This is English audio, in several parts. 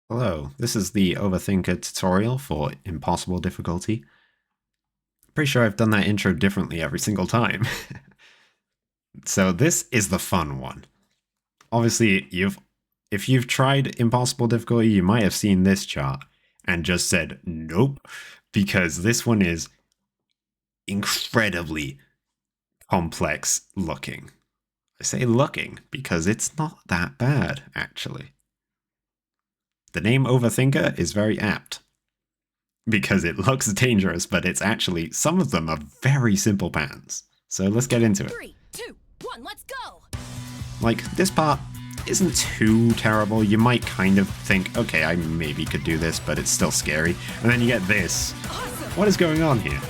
Hello, this is the Overthinker tutorial for impossible difficulty. Pretty sure I've done that intro differently every single time. So this is the fun one. Obviously, if you've tried impossible difficulty, you might have seen this chart and just said nope, because this one is incredibly complex looking. I say looking because it's not that bad, actually. The name Overthinker is very apt because it looks dangerous, but it's actually, some of them are very simple patterns. So let's get into it. 3, 2, 1, let's go! Like, this part isn't too terrible. You might kind of think, okay, I maybe could do this, but it's still scary. And then you get this. Awesome. What is going on here?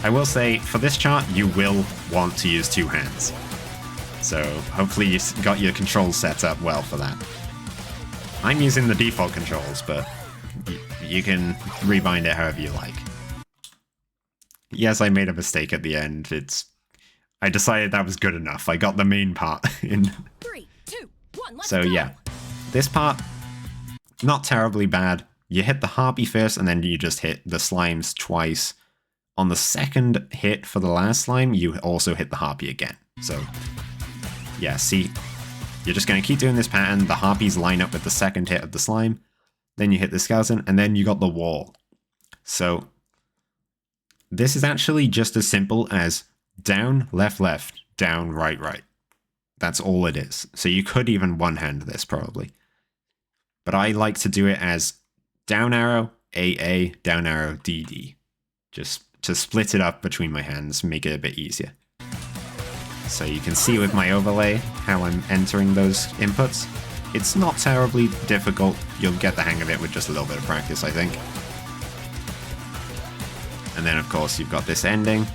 I will say, for this chart, you will want to use two hands. So hopefully you got your controls set up well for that. I'm using the default controls, but you can rebind it however you like. Yes, I made a mistake at the end. I decided that was good enough. I got the main part in. 3, 2, 1, let's So go! yeah, this part, not terribly bad. You hit the harpy first, and then you just hit the slimes twice. On the second hit for the last slime, you also hit the harpy again. So yeah, see, you're just going to keep doing this pattern. The harpies line up with the second hit of the slime. Then you hit the skeleton, and then you got the wall. So this is actually just as simple as down, left, left, down, right, right. That's all it is. So you could even one-hand this, probably. But I like to do it as down arrow, AA, down arrow, DD. Just to split it up between my hands, make it a bit easier. So you can see with my overlay how I'm entering those inputs. It's not terribly difficult. You'll get the hang of it with just a little bit of practice, I think. And then, of course, you've got this ending.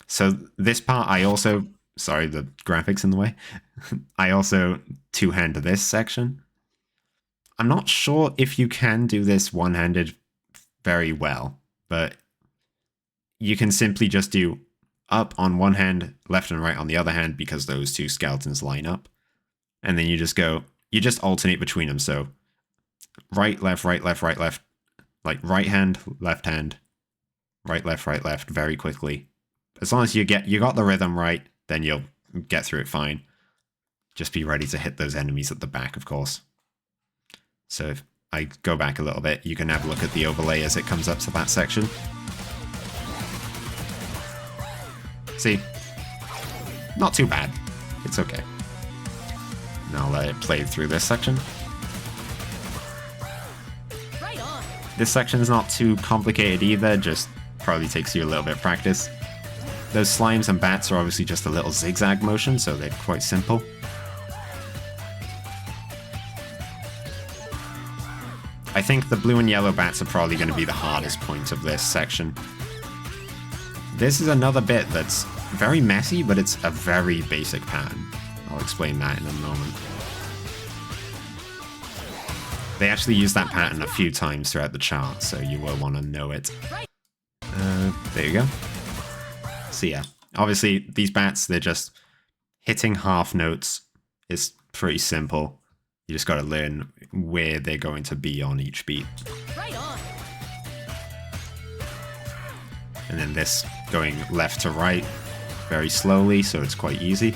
So this part, I also... Sorry, the graphics in the way. I also two-hand this section. I'm not sure if you can do this one-handed very well, but you can simply just do up on one hand, left and right on the other hand, because those two skeletons line up. And then you just alternate between them. So right, left, right, left, right, left, like right hand, left, right, left, very quickly. As long as you got the rhythm right, then you'll get through it fine. Just be ready to hit those enemies at the back, of course. So if I go back a little bit, you can have a look at the overlay as it comes up to that section. See? Not too bad. It's okay. Now let it play through this section. Right on. This section is not too complicated either, just probably takes you a little bit of practice. Those slimes and bats are obviously just a little zigzag motion, so they're quite simple. I think the blue and yellow bats are probably going to be the hardest point of this section. This is another bit that's very messy, but it's a very basic pattern. I'll explain that in a moment. They actually use that pattern a few times throughout the chart, so you will want to know it. There you go. So yeah, obviously these bats, they're just hitting half notes. It's pretty simple. You just got to learn where they're going to be on each beat. Right on. And then this going left to right very slowly, so it's quite easy.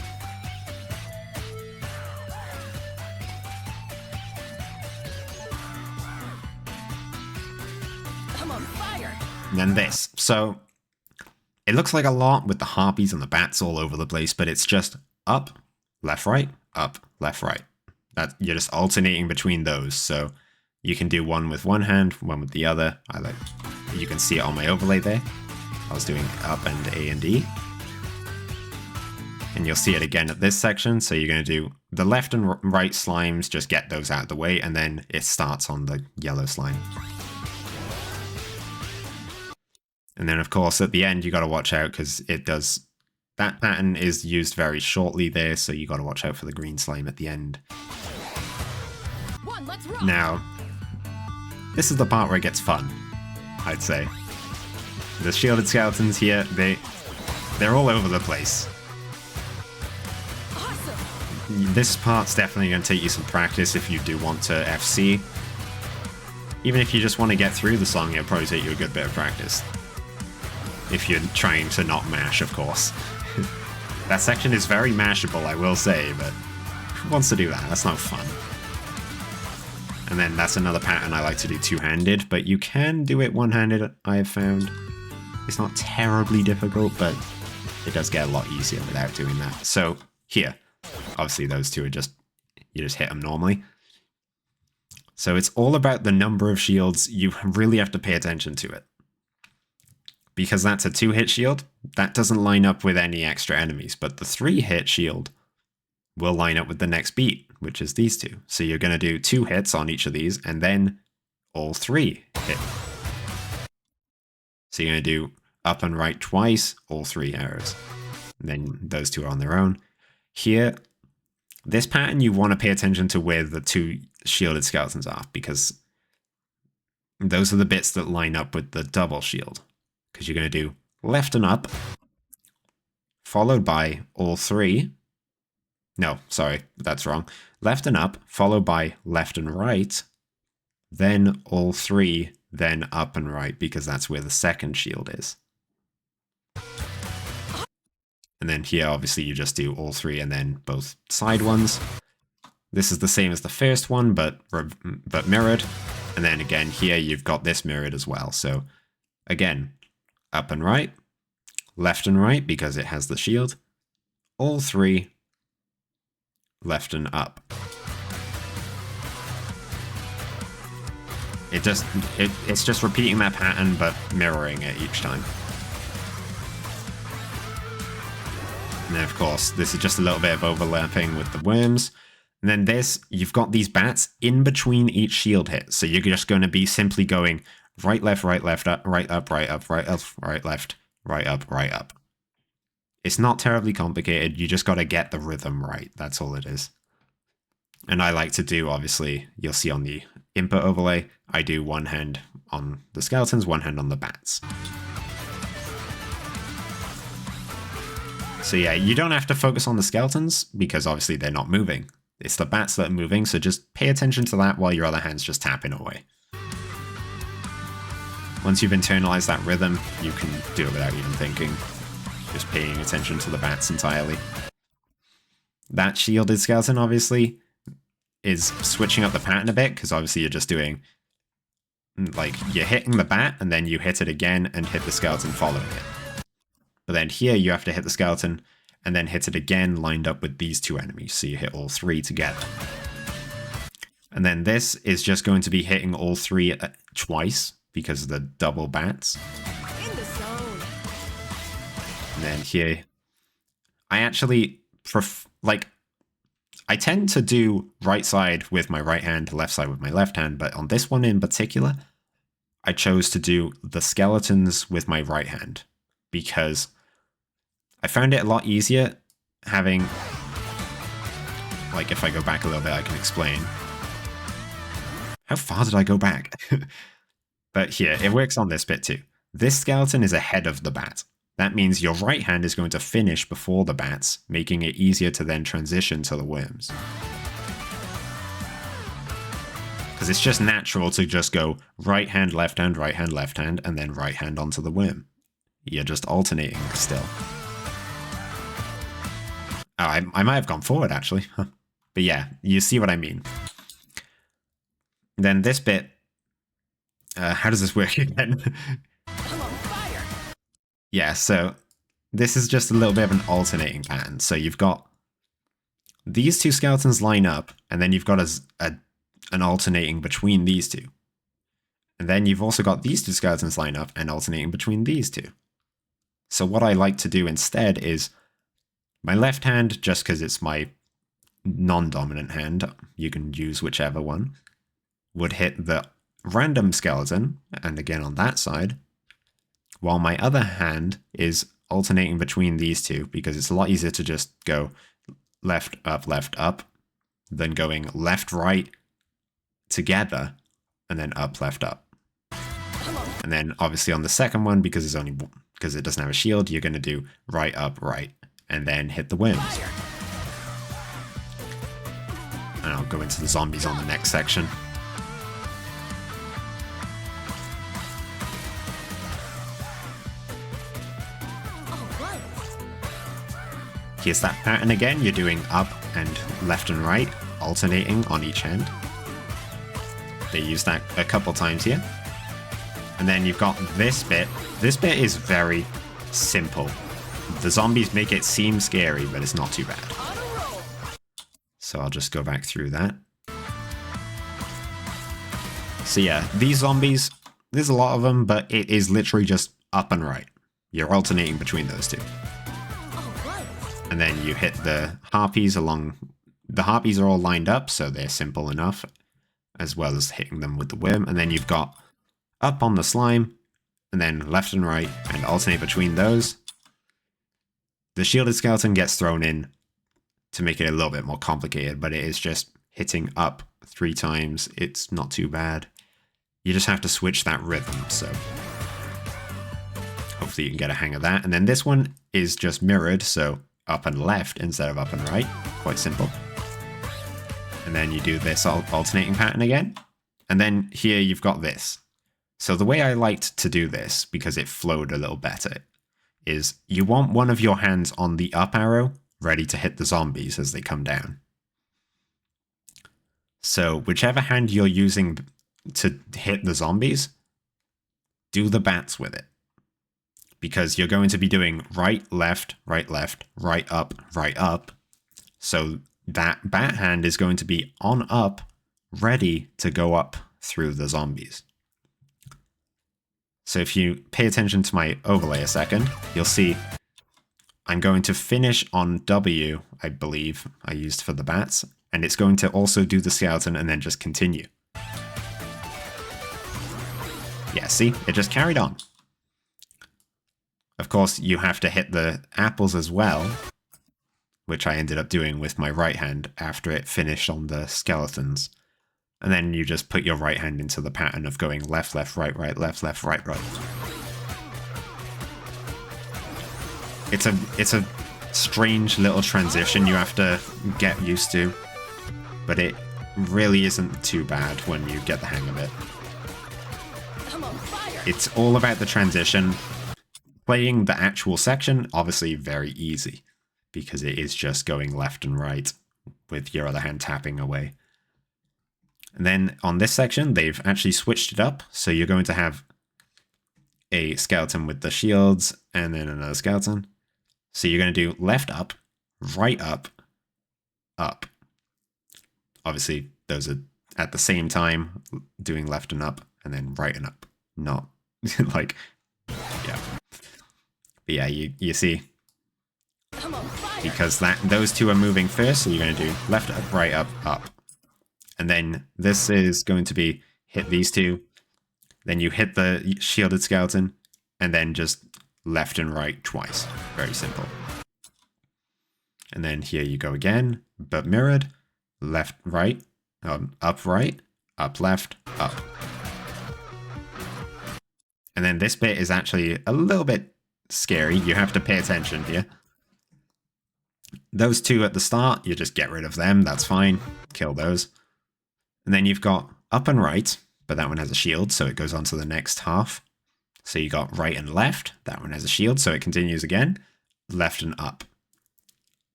I'm on fire. And then this. So it looks like a lot with the harpies and the bats all over the place, but it's just up, left, right, up, left, right. That you're just alternating between those. So you can do one with one hand, one with the other. You can see it on my overlay there. I was doing up and A and D. And you'll see it again at this section. So you're going to do the left and right slimes, just get those out of the way, and then it starts on the yellow slime. And then, of course, at the end, you got to watch out because it does... That pattern is used very shortly there, so you got to watch out for the green slime at the end. Let's roll. Now, this is the part where it gets fun, I'd say. The shielded skeletons here, they're all over the place. Awesome. this part's definitely going to take you some practice if you do want to FC. Even if you just want to get through the song, it'll probably take you a good bit of practice. If you're trying to not mash, of course. That section is very mashable, I will say, but who wants to do that? That's not fun. And then that's another pattern I like to do two-handed, but you can do it one-handed, I have found. It's not terribly difficult, but it does get a lot easier without doing that. So here, obviously those two are just, you just hit them normally. So it's all about the number of shields. You really have to pay attention to it. Because that's a 2-hit shield, that doesn't line up with any extra enemies, but the 3-hit shield will line up with the next beat, which is these two. So you're going to do 2 hits on each of these, and then all 3 hit. So you're going to do up and right twice, all 3 arrows. And then those two are on their own. Here, this pattern you want to pay attention to where the 2 shielded skeletons are, because those are the bits that line up with the double shield. Because you're going to do left and up, followed by all 3. No, sorry, that's wrong. Left and up, followed by left and right, then all 3, then up and right, because that's where the second shield is. And then here, obviously, you just do all 3 and then both side ones. This is the same as the first one, but mirrored. And then again, here you've got this mirrored as well. So again, up and right, left and right, because it has the shield, all 3, left and up. It's just repeating that pattern, but mirroring it each time. And then, of course, this is just a little bit of overlapping with the worms. And then this, you've got these bats in between each shield hit. So you're just going to be simply going right, left, up, right, up, right, up, right, up, right, left, right, up, right, up. It's not terribly complicated. You just got to get the rhythm right. That's all it is. And I like to do, obviously, you'll see on the input overlay, I do one hand on the skeletons, one hand on the bats. So yeah, you don't have to focus on the skeletons because obviously they're not moving. It's the bats that are moving, so just pay attention to that while your other hand's just tapping away. Once you've internalized that rhythm, you can do it without even thinking. Just paying attention to the bats entirely. That shielded skeleton, obviously, is switching up the pattern a bit, because obviously you're just doing, like, you're hitting the bat, and then you hit it again and hit the skeleton following it. But then here you have to hit the skeleton, and then hit it again lined up with these 2 enemies, so you hit all 3 together. And then this is just going to be hitting all 3 twice, because of the double bats. In the zone. And then here, I actually, I tend to do right side with my right hand, left side with my left hand, but on this one in particular, I chose to do the skeletons with my right hand, because I found it a lot easier having, like if I go back a little bit, I can explain. How far did I go back? But here, it works on this bit too. This skeleton is ahead of the bat. That means your right hand is going to finish before the bats, making it easier to then transition to the worms. Because it's just natural to just go right hand, left hand, and then right hand onto the worm. You're just alternating still. Oh, I might have gone forward actually. But yeah, you see what I mean. Then this bit, how does this work again? I'm on fire. Yeah, so this is just a little bit of an alternating pattern. So you've got these 2 skeletons line up, and then you've got an alternating between these 2. And then you've also got these 2 skeletons line up and alternating between these 2. So what I like to do instead is my left hand, just because it's my non-dominant hand, you can use whichever one, would hit the random skeleton, and again on that side, while my other hand is alternating between these 2, because it's a lot easier to just go left, up, than going left, right together, and then up, left, up. And then obviously on the second one, because it doesn't have a shield, you're going to do right, up, right, and then hit the worms. And I'll go into the zombies on the next section. Alright. Here's that pattern again. You're doing up and left and right, alternating on each hand. They use that a couple times here. And then you've got this bit. This bit is very simple. The zombies make it seem scary, but it's not too bad. On a roll. So I'll just go back through that. So yeah, these zombies, there's a lot of them, but it is literally just up and right. You're alternating between those two. Alright. And then you hit the harpies along. The harpies are all lined up, so they're simple enough, as well as hitting them with the worm. And then you've got up on the slime, and then left and right, and alternate between those. The shielded skeleton gets thrown in to make it a little bit more complicated, but it is just hitting up 3 times. It's not too bad. You just have to switch that rhythm, so hopefully you can get a hang of that. And then this one is just mirrored, so up and left instead of up and right. Quite simple. And then you do this alternating pattern again. And then here you've got this. So the way I liked to do this, because it flowed a little better, is you want one of your hands on the up arrow ready to hit the zombies as they come down. So whichever hand you're using to hit the zombies, do the bats with it. Because you're going to be doing right, left, right, up, right, up. So that bat hand is going to be on up, ready to go up through the zombies. So if you pay attention to my overlay a second, you'll see I'm going to finish on W, I believe I used for the bats, and it's going to also do the skeleton and then just continue. Yeah, see? It just carried on. Of course, you have to hit the apples as well, which I ended up doing with my right hand after it finished on the skeletons. And then you just put your right hand into the pattern of going left, left, right, right, left, left, right, right. It's a strange little transition you have to get used to, but it really isn't too bad when you get the hang of it. I'm on fire. It's all about the transition. Playing the actual section, obviously very easy, because it is just going left and right with your other hand tapping away. And then on this section, they've actually switched it up. So you're going to have a skeleton with the shields and then another skeleton. So you're going to do left up, right up, up. Obviously, those are at the same time doing left and up and then right and up. Not like, yeah. But yeah, you see, I'm on fire. because those two are moving first. So you're going to do left up, right up, up. And then this is going to be hit these two. Then you hit the shielded skeleton and then just left and right twice. Very simple. And then here you go again, but mirrored. Left, right, up, right, up, left, up. And then this bit is actually a little bit scary. You have to pay attention here. Those two at the start, you just get rid of them. That's fine. Kill those. And then you've got up and right, but that one has a shield, so it goes on to the next half. So you got right and left. That one has a shield, so it continues again. Left and up.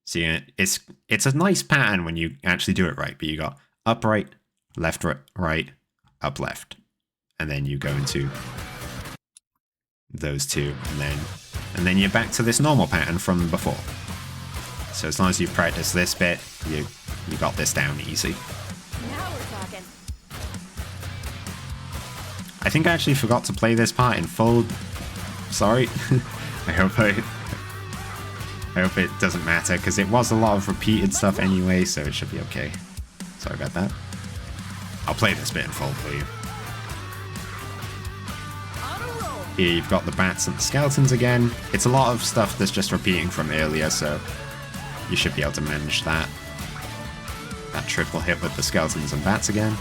So it's a nice pattern when you actually do it right, but you got up, right, left, right, up, left. And then you go into those two, and then you're back to this normal pattern from before. So as long as you practice this bit, you got this down easy. Now we're talking. I think I actually forgot to play this part in full. Sorry. I hope it doesn't matter, because it was a lot of repeated stuff anyway, so it should be okay. Sorry about that. I'll play this bit in full for you. On a roll. Here you've got the bats and the skeletons again. It's a lot of stuff that's just repeating from earlier, so you should be able to manage that. That triple hit with the skeletons and bats again.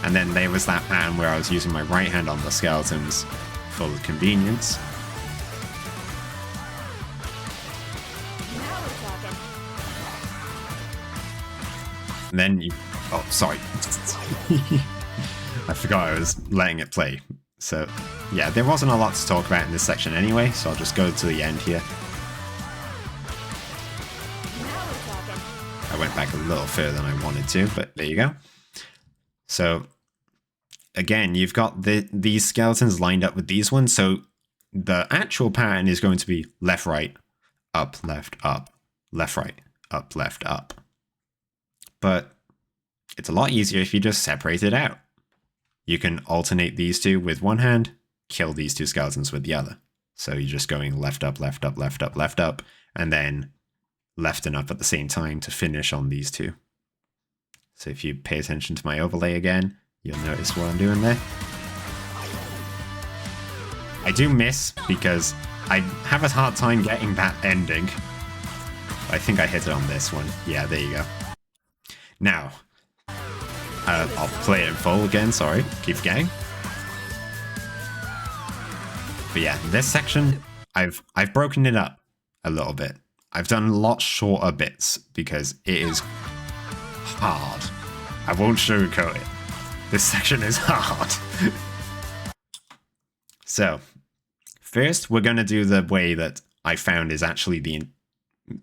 And then there was that pattern where I was using my right hand on the skeletons for convenience. Now we're talking. then you... Oh, sorry. I forgot I was letting it play. So, yeah, there wasn't a lot to talk about in this section anyway, so I'll just go to the end here. Now we're talking. I went back a little further than I wanted to, but there you go. So, again, you've got these skeletons lined up with these ones, so the actual pattern is going to be left, right, up, left, up, left, right, up, left, up. But it's a lot easier if you just separate it out. You can alternate these two with one hand, kill these two skeletons with the other. So you're just going left, up, left, up, left, up, left, up, and then left and up at the same time to finish on these two. So if you pay attention to my overlay again, you'll notice what I'm doing there. I do miss because I have a hard time getting that ending. I think I hit it on this one. Yeah, there you go. Now, I'll play it in full again, sorry. Keep forgetting. But yeah, this section, I've broken it up a little bit. I've done a lot shorter bits because it is hard. I won't sugarcoat it. This section is hard. So, first we're going to do the way that I found is actually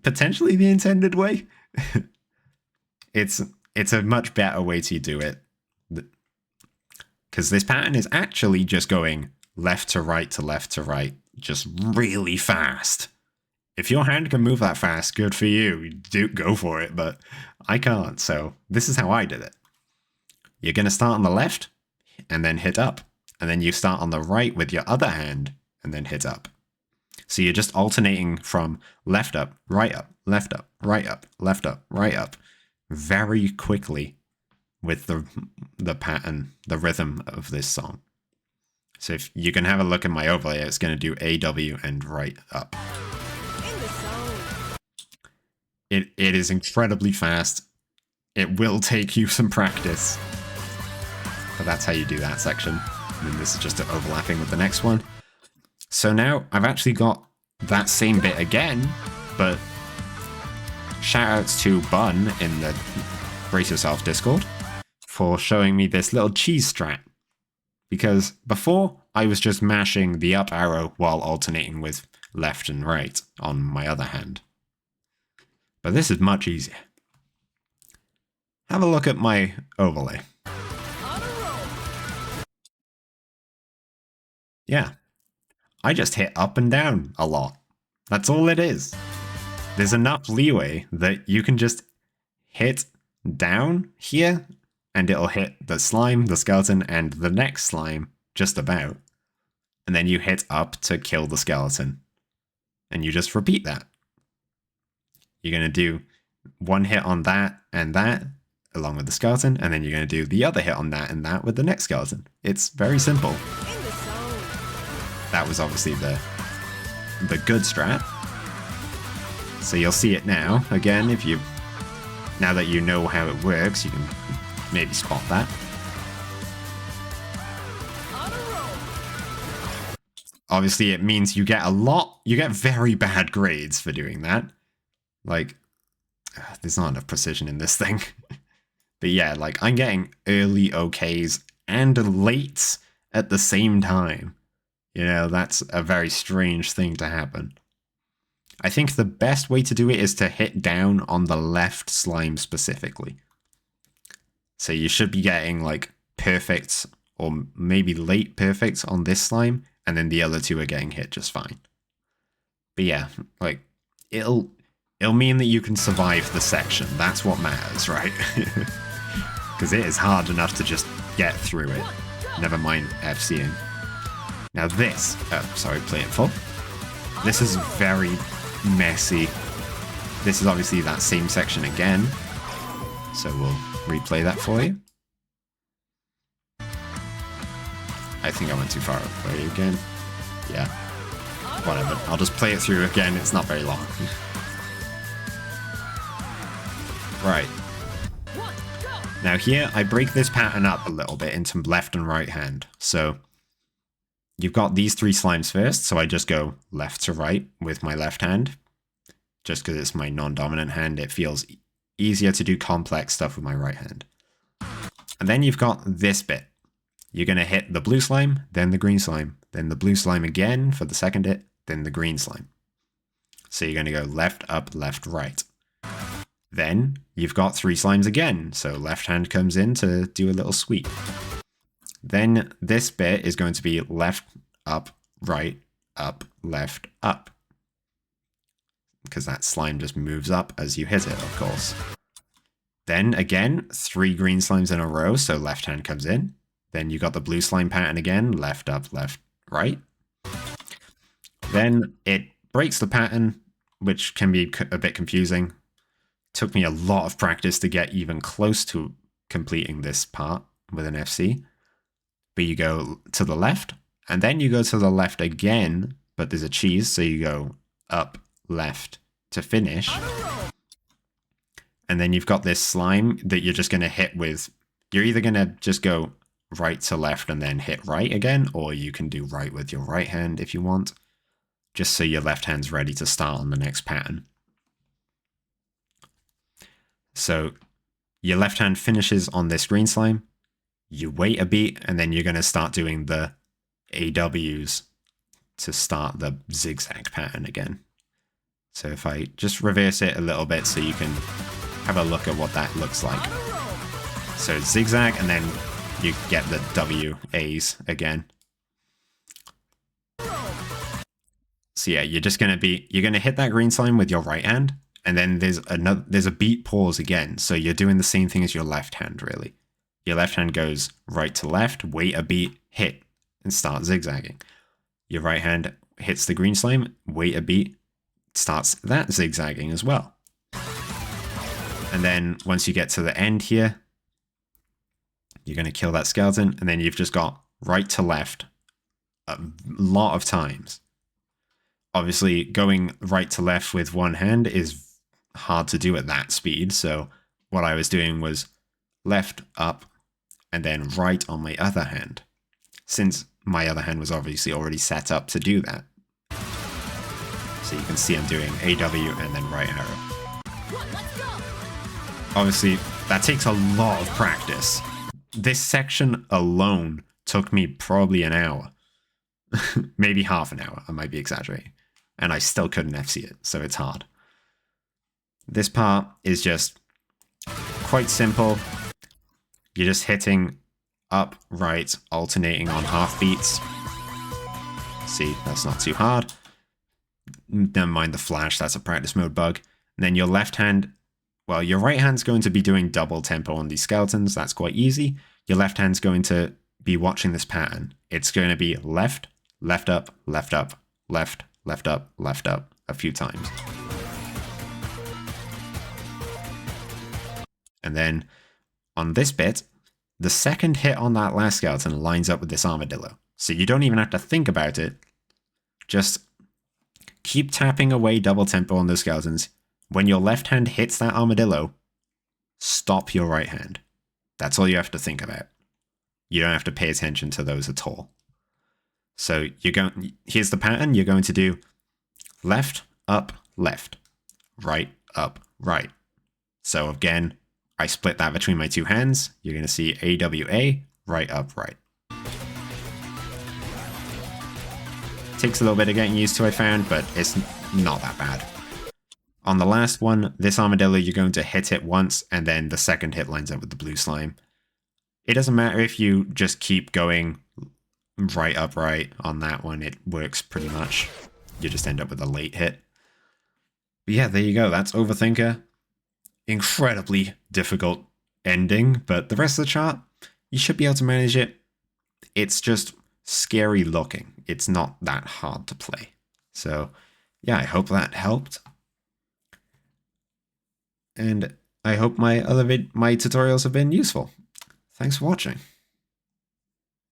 potentially the intended way. It's a much better way to do it. Because this pattern is actually just going left to right to left to right, just really fast. If your hand can move that fast, good for you. Do go for it, but I can't. So this is how I did it. You're going to start on the left and then hit up. And then you start on the right with your other hand and then hit up. So you're just alternating from left up, right up, left up, right up, left up, right up, very quickly with the pattern, the rhythm of this song. So if you can have a look at my overlay, it's going to do A, W, and right up. In the zone. It is incredibly fast. It will take you some practice. But that's how you do that section. And then this is just overlapping with the next one. So now I've actually got that same bit again, but shoutouts to Bun in the Brace Yourself Discord for showing me this little cheese strat. Because before, I was just mashing the up arrow while alternating with left and right on my other hand. But this is much easier. Have a look at my overlay. On a roll. Yeah, I just hit up and down a lot. That's all it is. There's enough leeway that you can just hit down here and it'll hit the slime, the skeleton, and the next slime just about. And then you hit up to kill the skeleton. And you just repeat that. You're going to do one hit on that and that along with the skeleton, and then you're going to do the other hit on that and that with the next skeleton. It's very simple. In the zone. That was obviously the good strat. So you'll see it now. Again, now that you know how it works, you can maybe spot that. On a roll. Obviously, it means you get very bad grades for doing that. Like, there's not enough precision in this thing. But yeah, like, I'm getting early OKs and lates at the same time. You know, that's a very strange thing to happen. I think the best way to do it is to hit down on the left slime specifically. So you should be getting like perfects or maybe late perfects on this slime, and then the other two are getting hit just fine. But yeah, like it'll mean that you can survive the section. That's what matters, right? Because it is hard enough to just get through it. Never mind FCing. Now this, play it full. This is very messy. This is obviously that same section again. So we'll replay that for you. I think I went too far away again. Yeah. Whatever. I'll just play it through again. It's not very long. Right. Now here, I break this pattern up a little bit into left and right hand. So you've got these three slimes first, so I just go left to right with my left hand. Just because it's my non-dominant hand, it feels easier to do complex stuff with my right hand. And then you've got this bit. You're going to hit the blue slime, then the green slime, then the blue slime again for the second hit, then the green slime. So you're going to go left, up, left, right. Then you've got 3 slimes again, so left hand comes in to do a little sweep. Then this bit is going to be left, up, left, up. Because that slime just moves up as you hit it, of course. Then again, 3 green slimes in a row, so left hand comes in. Then you got the blue slime pattern again, left, up, left, right. Then it breaks the pattern, which can be a bit confusing. Took me a lot of practice to get even close to completing this part with an FC. But you go to the left, and then you go to the left again, but there's a cheese, so you go up, left to finish. And then you've got this slime that you're just going to hit with. You're either going to just go right to left and then hit right again, or you can do right with your right hand if you want, just so your left hand's ready to start on the next pattern. So your left hand finishes on this green slime, you wait a beat, and then you're going to start doing the AWs to start the zigzag pattern again. So if I just reverse it a little bit so you can have a look at what that looks like. So zigzag, and then you get the WAs again. So yeah, you're going to hit that green slime with your right hand, and then there's a beat pause again. So you're doing the same thing as your left hand, really. Your left hand goes right to left, wait a beat, hit, and start zigzagging. Your right hand hits the green slime, wait a beat, starts that zigzagging as well. And then once you get to the end here, you're going to kill that skeleton, and then you've just got right to left a lot of times. Obviously, going right to left with one hand is hard to do at that speed, so what I was doing was left, up, and then right on my other hand, since my other hand was obviously already set up to do that. So you can see I'm doing AW and then right arrow. Obviously, that takes a lot of practice. This section alone took me probably an hour. Maybe half an hour, I might be exaggerating. And I still couldn't FC it, so it's hard. This part is just quite simple. You're just hitting up, right, alternating on half beats. See, that's not too hard. Never mind the flash, that's a practice mode bug. And then your left hand, well, your right hand's going to be doing double tempo on these skeletons. That's quite easy. Your left hand's going to be watching this pattern. It's going to be left, left up, left up, left, left up, left up a few times. And then on this bit, the second hit on that last skeleton lines up with this armadillo. So you don't even have to think about it. Just keep tapping away double tempo on those skeletons. When your left hand hits that armadillo, stop your right hand. That's all you have to think about. You don't have to pay attention to those at all. So here's the pattern. You're going to do left, up, left, right, up, right. So again, I split that between my two hands. You're going to see AWA, right, up, right. Takes a little bit of getting used to, I found, but it's not that bad. On the last one, this armadillo, you're going to hit it once, and then the second hit lines up with the blue slime. It doesn't matter if you just keep going right, up, right on that one. It works pretty much. You just end up with a late hit. But yeah, there you go. That's Overthinker. Incredibly difficult ending, but the rest of the chart, you should be able to manage it. It's just scary looking. It's not that hard to play. So yeah, I hope that helped. And I hope my tutorials have been useful. Thanks for watching.